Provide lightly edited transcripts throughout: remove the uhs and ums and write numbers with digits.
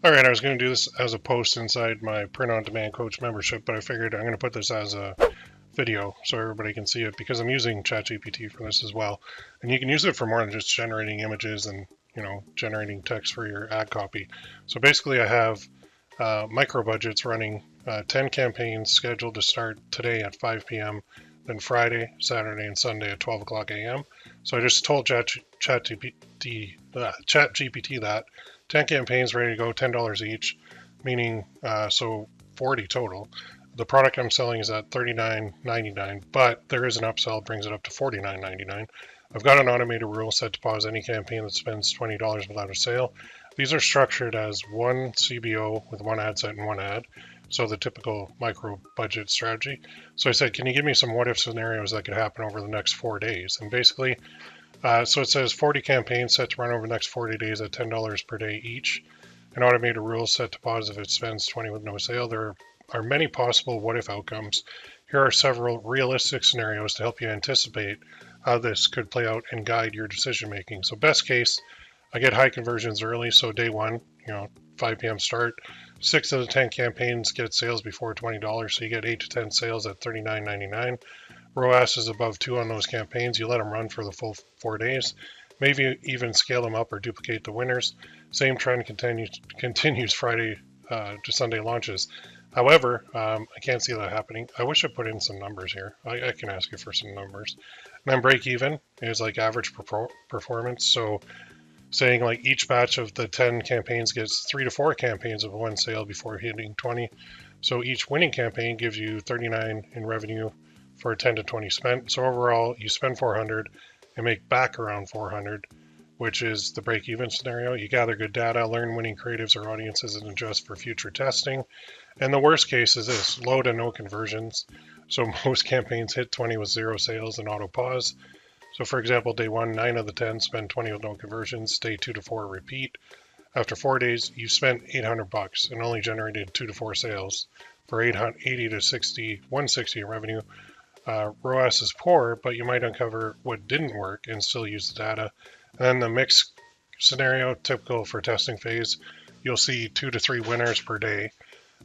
All right, I was going to do this as a post inside my print-on-demand coach membership, but I figured I'm going to put this as a video so everybody can see it because I'm using ChatGPT for this as well. And you can use it for more than just generating images and generating text for your ad copy. So basically, I have micro budgets running 10 campaigns scheduled to start today at 5 p.m. Then Friday, Saturday, and Sunday at 12 o'clock a.m. So I just told ChatGPT that 10 campaigns ready to go, $10 each, meaning so 40 total. The product I'm selling is at $39.99, but there is an upsell, brings it up to $49.99. I've got an automated rule set to pause any campaign that spends $20 without a sale. These are structured as one CBO with one ad set and one ad, so the typical micro budget strategy. So I said, can you give me some what if scenarios that could happen over the next 4 days? And basically, so it says 40 campaigns set to run over the next 40 days at $10 per day each. An automated rule set to pause if it spends 20 with no sale. There are many possible what if outcomes. Here are several realistic scenarios to help you anticipate how this could play out and guide your decision making. So best case, I get high conversions early. So day one, 5 p.m. start. 6 of the 10 campaigns get sales before $20. So you get 8 to 10 sales at $39.99. ROAS is above 2 on those campaigns. You let them run for the full 4 days. Maybe even scale them up or duplicate the winners. Same trend continues Friday to Sunday launches. However, I can't see that happening. I wish I put in some numbers here. I can ask you for some numbers. And then break even is like average performance. So saying like each batch of the 10 campaigns gets 3 to 4 campaigns of one sale before hitting 20. So each winning campaign gives you 39 in revenue for 10 to 20 spent. So overall, you spend 400 and make back around 400, which is the break-even scenario. You gather good data, learn winning creatives or audiences, and adjust for future testing. And the worst case is this: low to no conversions. So most campaigns hit 20 with 0 sales and auto pause. So for example, day 1, 9 of the 10 spend 20 with no conversions. Day 2 to 4 repeat. After 4 days, you spent $800 and only generated 2 to 4 sales for 80 to 60, 160 in revenue. ROAS is poor, but you might uncover what didn't work and still use the data. And then the mixed scenario, typical for testing phase, you'll see 2 to 3 winners per day.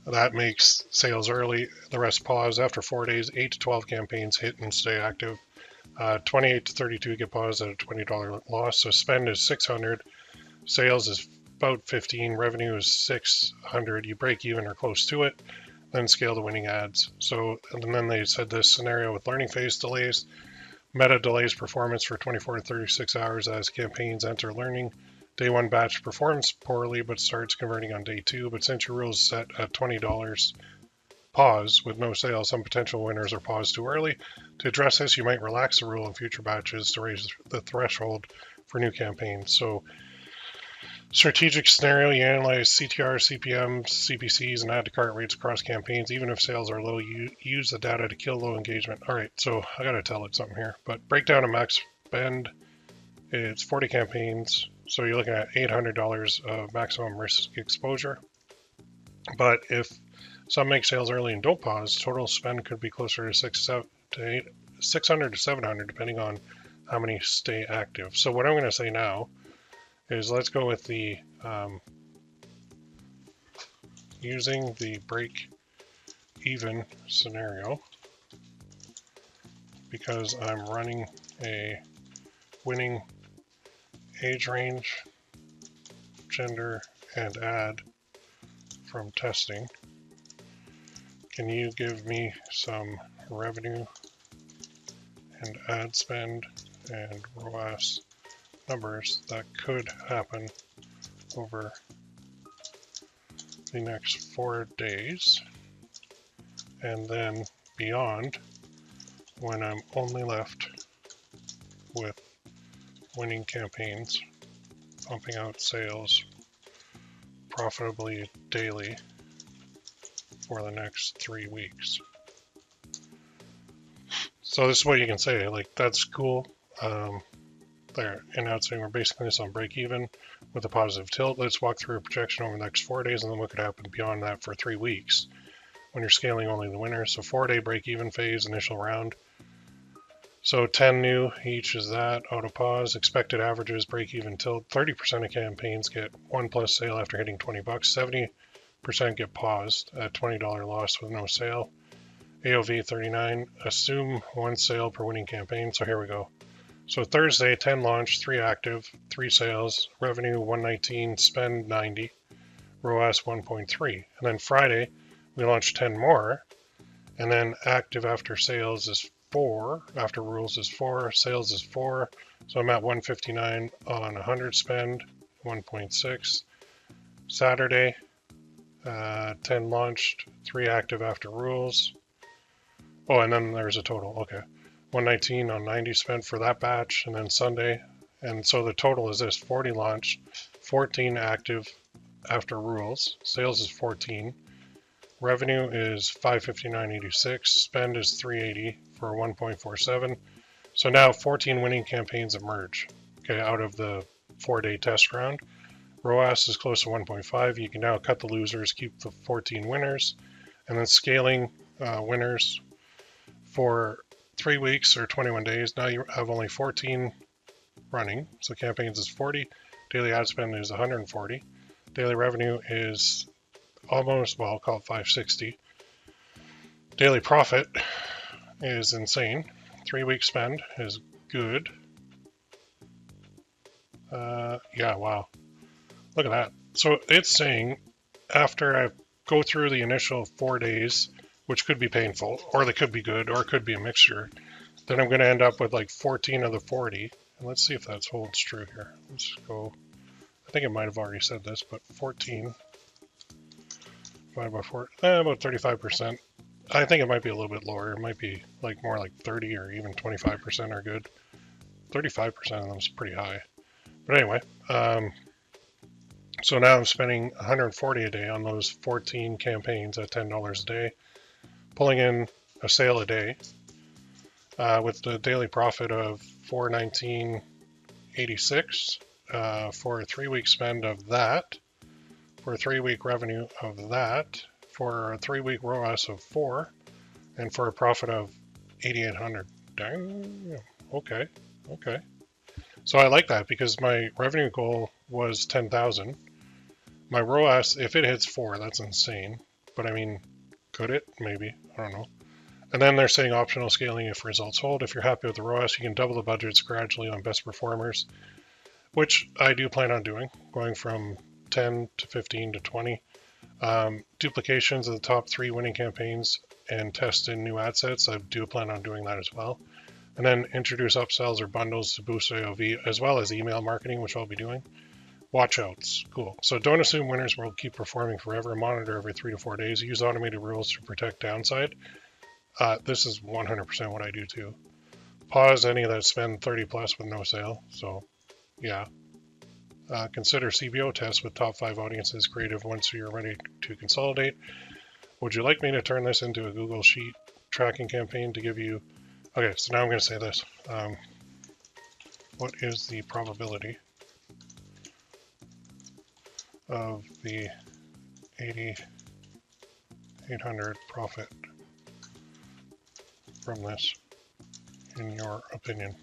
That makes sales early, the rest pause. After 4 days, 8 to 12 campaigns hit and stay active. 28 to 32 get paused at a $20 loss. So spend is 600, sales is about 15, revenue is 600. You break even or close to it. Then scale the winning ads. So, and then they said this scenario with learning phase delays. Meta delays performance for 24 to 36 hours as campaigns enter learning. Day 1 batch performs poorly but starts converting on day 2. But since your rule is set at $20, pause with no sales, some potential winners are paused too early. To address this, you might relax the rule in future batches to raise the threshold for new campaigns. So strategic scenario, you analyze CTR, CPMs, CPCs, and add to cart rates across campaigns. Even if sales are low, you use the data to kill low engagement. All right, so I got to tell it something here. But breakdown of max spend, it's 40 campaigns. So you're looking at $800 of maximum risk exposure. But if some make sales early and don't pause, total spend could be closer to 600 to 700, depending on how many stay active. So what I'm going to say now is let's go with the using the break even scenario, because I'm running a winning age range, gender, and ad from testing. Can you give me some revenue and ad spend and ROAS numbers that could happen over the next 4 days, and then beyond, when I'm only left with winning campaigns, pumping out sales profitably daily for the next 3 weeks. So this is what you can say, like, that's cool. There, and now it's saying we're basically this on break even with a positive tilt. Let's walk through a projection over the next 4 days and then what could happen beyond that for 3 weeks when you're scaling only the winners. So 4-day break even phase, initial round. So 10 new each is that. Auto pause. Expected averages break even till 30% of campaigns get 1+ sale after hitting $20. 70% get paused at $20 loss with no sale. AOV 39. Assume 1 sale per winning campaign. So here we go. So Thursday, 10 launched, 3 active, 3 sales, revenue 119, spend 90, ROAS 1.3. And then Friday, we launched 10 more, and then active after sales is 4, after rules is 4, sales is 4. So I'm at 159 on 100 spend, 1.6. Saturday, 10 launched, 3 active after rules. Oh, and then there's a total, okay. 119 on 90 spent for that batch, and then Sunday. And so the total is this: 40 launched, 14 active after rules, sales is 14, revenue is 559.86, spend is 380 for 1.47. So now 14 winning campaigns emerge, okay, out of the 4-day test round. ROAS is close to 1.5. You can now cut the losers, keep the 14 winners, and then scaling winners for 3 weeks or 21 days. Now you have only 14 running. So campaigns is 40. Daily ad spend is 140. Daily revenue is almost, well, I'll call it 560. Daily profit is insane. 3-week spend is good. Yeah, wow. Look at that. So it's saying after I go through the initial 4 days, which could be painful, or they could be good, or it could be a mixture, then I'm going to end up with like 14 of the 40. And let's see if that holds true here. Let's go. I think it might have already said this, but 14 divided by 4, about 35%. I think it might be a little bit lower. It might be like more like 30 or even 25% are good. 35% of them is pretty high. But anyway, so now I'm spending 140 a day on those 14 campaigns at $10 a day, pulling in a sale a day, with the daily profit of 419.86, for a 3-week spend of that, for a 3-week revenue of that, for a 3-week ROAS of 4, and for a profit of 8,800. Dang, okay. So I like that because my revenue goal was 10,000. My ROAS, if it hits 4, that's insane. But I mean, could it? Maybe. I don't know. And then they're saying optional scaling if results hold. If you're happy with the ROAS, you can double the budgets gradually on best performers, which I do plan on doing, going from 10 to 15 to 20. Duplications of the top 3 winning campaigns and test in new ad sets. I do plan on doing that as well. And then introduce upsells or bundles to boost AOV, as well as email marketing, which I'll be doing. Watchouts, cool. So don't assume winners will keep performing forever. Monitor every 3 to 4 days. Use automated rules to protect downside. This is 100% what I do too. Pause any that spend 30 plus with no sale. So yeah. Consider CBO tests with top 5 audiences creative once you're ready to consolidate. Would you like me to turn this into a Google Sheet tracking campaign to give you... Okay, so now I'm going to say this. What is the probability of the 8,800 profit from this, in your opinion?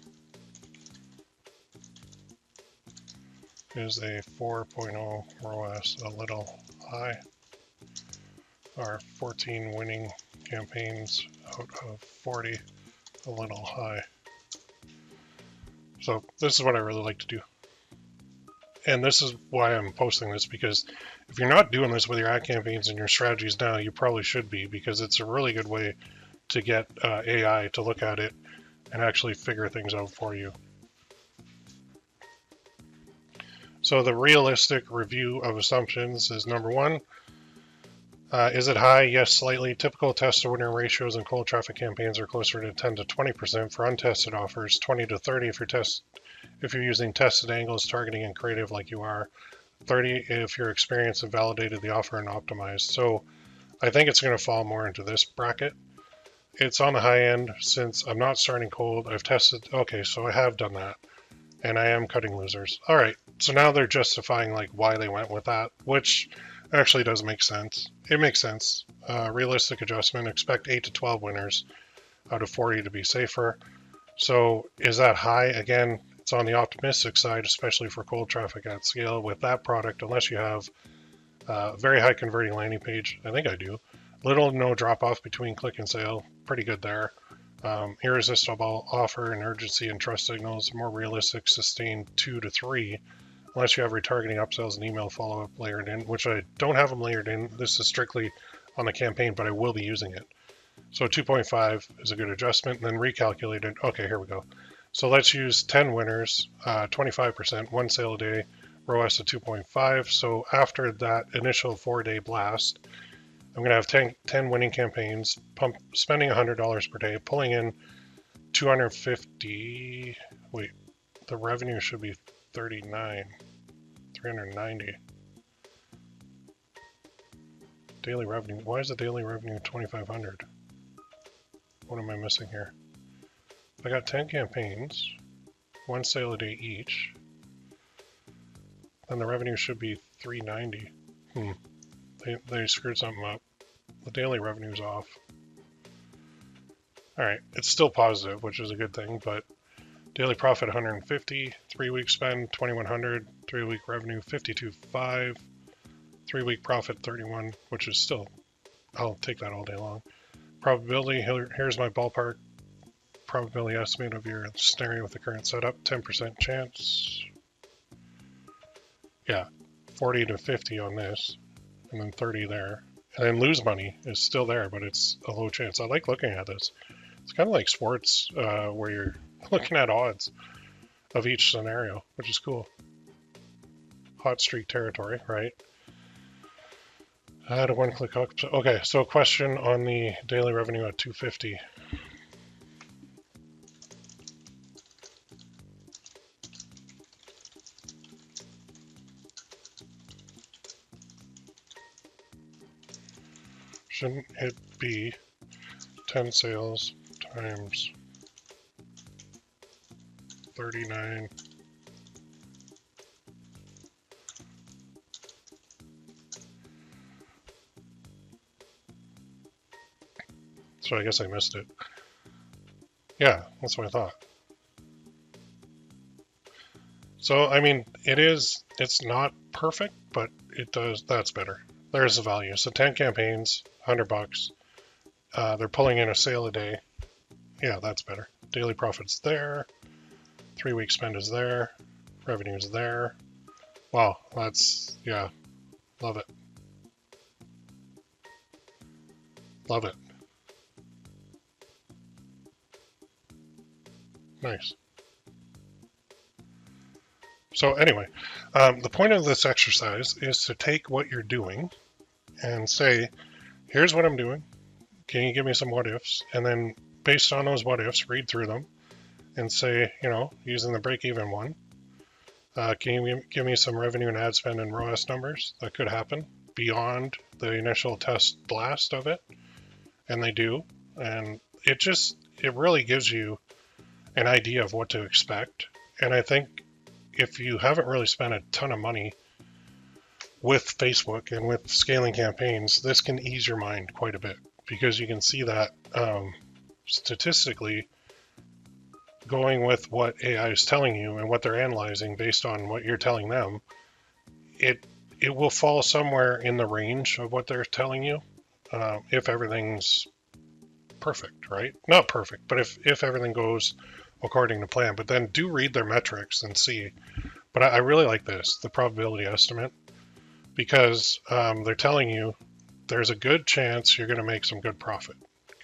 Is a 4.0 ROAS a little high? Are 14 winning campaigns out of 40 a little high? So this is what I really like to do. And this is why I'm posting this, because if you're not doing this with your ad campaigns and your strategies now, you probably should be, because it's a really good way to get AI to look at it and actually figure things out for you. So the realistic review of assumptions is number 1. Is it high? Yes, slightly. Typical test to winner ratios in cold traffic campaigns are closer to 10 to 20% for untested offers, 20 to 30 if you're using tested angles, targeting, and creative like you are, 30 if you're experienced and validated the offer and optimized. So I think it's going to fall more into this bracket. It's on the high end since I'm not starting cold. I've tested. Okay, so I have done that, and I am cutting losers. All right, so now they're justifying like why they went with that, which actually does make sense. It makes sense. Realistic adjustment, expect 8 to 12 winners out of 40 to be safer. So is that high? Again, it's on the optimistic side, especially for cold traffic at scale with that product, unless you have a very high converting landing page. I think I do. Little to no drop off between click and sale. Pretty good there. Irresistible offer and urgency and trust signals. More realistic, sustained 2 to 3. Unless you have retargeting upsells and email follow-up layered in, which I don't have them layered in. This is strictly on the campaign, but I will be using it. So 2.5 is a good adjustment, and then recalculated. Okay, here we go. So let's use 10 winners, 25%, one sale a day, ROAS of 2.5. So after that initial 4-day blast, I'm going to have 10 winning campaigns, spending $100 per day, pulling in 250. Wait, the revenue should be 390. Daily revenue. Why is the daily revenue 2,500? What am I missing here? I got 10 campaigns, one sale a day each. Then the revenue should be 390. They screwed something up. The daily revenue's off. All right, it's still positive, which is a good thing, but daily profit 150, 3-week spend 2,100, 3-week revenue 52.5, 3-week profit 31, which is still, I'll take that all day long. Probability, here's my ballpark probability estimate of your scenario with the current setup, 10% chance. Yeah, 40 to 50 on this, and then 30 there. And then lose money is still there, but it's a low chance. I like looking at this. It's kind of like sports where you're looking at odds of each scenario, which is cool. Hot streak territory, right? Add a one-click up. Okay, so question on the daily revenue at 250. Shouldn't it be 10 sales times 39? So I guess I missed it. Yeah, that's what I thought. So, I mean, it's not perfect, but that's better. There's the value. So 10 campaigns, $100. They're pulling in a sale a day. Yeah, that's better. Daily profit's there. 3-week spend is there. Revenue is there. Wow, yeah, love it. Love it. Nice. So anyway, the point of this exercise is to take what you're doing and say, here's what I'm doing. Can you give me some what ifs? And then based on those what ifs, read through them and say, using the break-even one, can you give me some revenue and ad spend and ROAS numbers that could happen beyond the initial test blast of it? And they do. And it really gives you an idea of what to expect. And I think if you haven't really spent a ton of money with Facebook and with scaling campaigns, this can ease your mind quite a bit, because you can see that statistically, going with what AI is telling you and what they're analyzing based on what you're telling them, it will fall somewhere in the range of what they're telling you, if everything's perfect, right? Not perfect, but if everything goes according to plan. But then do read their metrics and see. But I really like this, the probability estimate, because they're telling you there's a good chance you're going to make some good profit.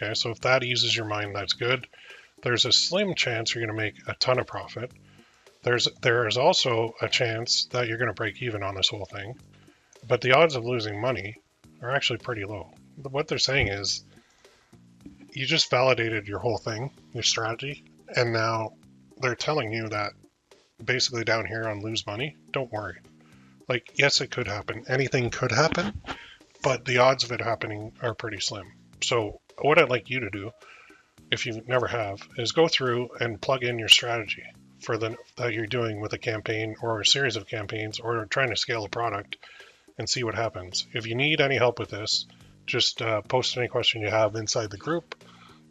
Okay, so if that eases your mind, that's good. There's a slim chance you're going to make a ton of profit. There is also a chance that you're going to break even on this whole thing, but the odds of losing money are actually pretty low. What they're saying is you just validated your whole thing, your strategy, and now they're telling you that basically down here on lose money, don't worry. Like, yes, it could happen. Anything could happen, but the odds of it happening are pretty slim. So what I'd like you to do, if you never have, is go through and plug in your strategy for that you're doing with a campaign or a series of campaigns or trying to scale a product, and see what happens. If you need any help with this, just post any question you have inside the group,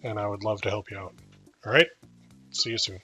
and I would love to help you out. All right? See you soon.